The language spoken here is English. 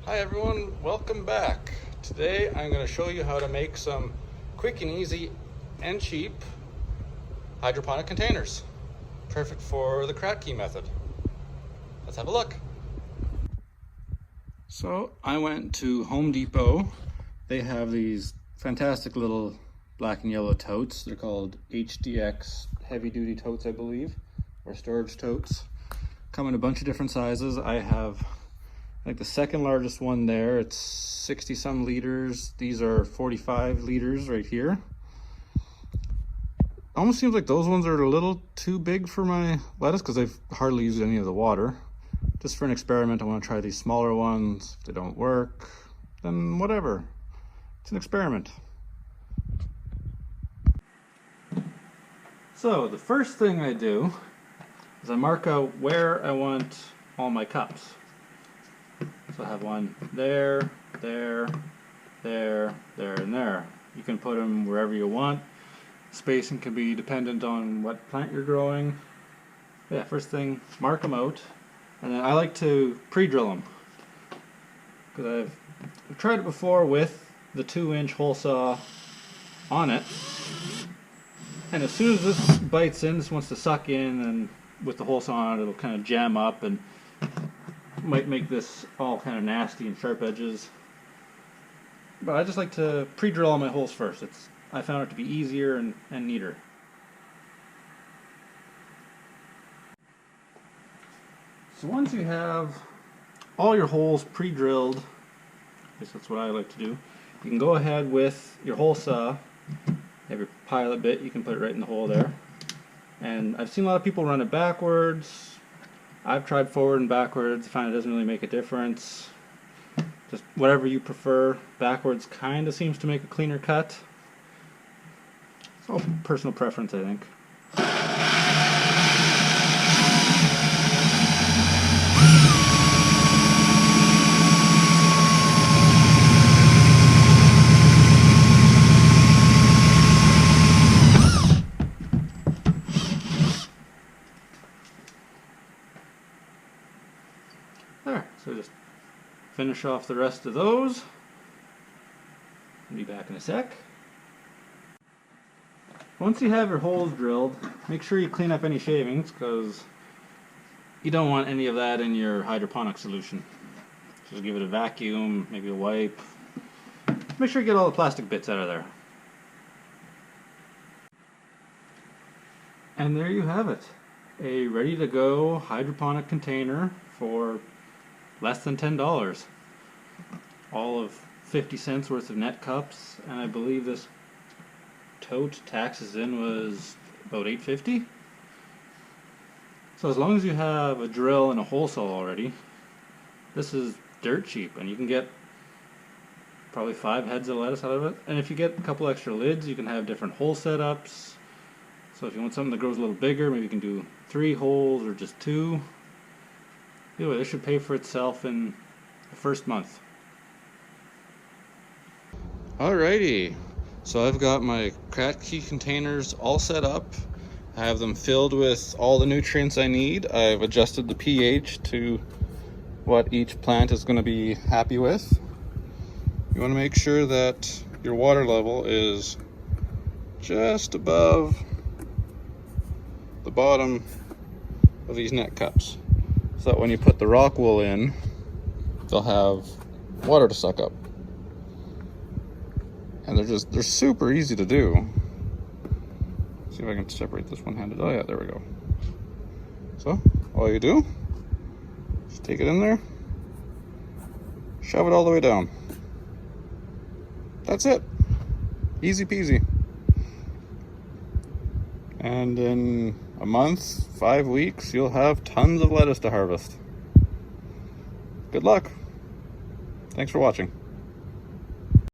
Hi everyone, welcome back. Today I'm going to show you how to make some quick and easy and cheap hydroponic containers. Perfect for the Kratky method. Let's have a look. So I went to Home Depot. They have these fantastic little black and yellow totes. They're called HDX heavy duty totes, I believe, or storage totes. Come in a bunch of different sizes. I have like the second largest one there. It's 60 some liters. These are 45 liters right here. Almost seems like those ones are a little too big for my lettuce because I've hardly used any of the water. Just for an experiment, I want to try these smaller ones. If they don't work, then whatever. It's an experiment. So the first thing I do is I mark out where I want all my cups. So I have one there, there, there, there, and there. You can put them wherever you want. Spacing can be dependent on what plant you're growing. Yeah, first thing, mark them out. And then I like to pre-drill them. Because I've tried it before with the 2-inch hole saw on it. And as soon as this bites in, this wants to suck in, and with the hole saw on it, it'll kind of jam up and might make this all kind of nasty and sharp edges. But I just like to pre-drill all my holes first. I found it to be easier and neater. So once you have all your holes pre-drilled, I guess that's what I like to do, you can go ahead with your hole saw. You have your pilot bit, you can put it right in the hole there. And I've seen a lot of people run it backwards. I've tried forward and backwards. I find it doesn't really make a difference. Just whatever you prefer. Backwards kind of seems to make a cleaner cut. It's all personal preference, I think. There, so just finish off the rest of those. I'll be back in a sec. Once you have your holes drilled, make sure you clean up any shavings because you don't want any of that in your hydroponic solution. Just give it a vacuum, maybe a wipe. Make sure you get all the plastic bits out of there. And there you have it. A ready-to-go hydroponic container for less than $10. All of 50 cents worth of net cups, and I believe this tote taxes in was about $8.50. So as long as you have a drill and a hole saw already, this is dirt cheap, and you can get probably 5 heads of lettuce out of it. And if you get a couple extra lids, you can have different hole setups. So if you want something that grows a little bigger, maybe you can do 3 holes or just 2. Anyway, this should pay for itself in the first month. Alrighty, so I've got my Kratky containers all set up. I have them filled with all the nutrients I need. I've adjusted the pH to what each plant is going to be happy with. You want to make sure that your water level is just above the bottom of these net cups, so that when you put the rock wool in, they'll have water to suck up. And they're super easy to do. See if I can separate this one-handed. Oh yeah, there we go. So all you do is take it in there, shove it all the way down. That's it. Easy peasy. And in a month, 5 weeks, you'll have tons of lettuce to harvest. Good luck. Thanks for watching.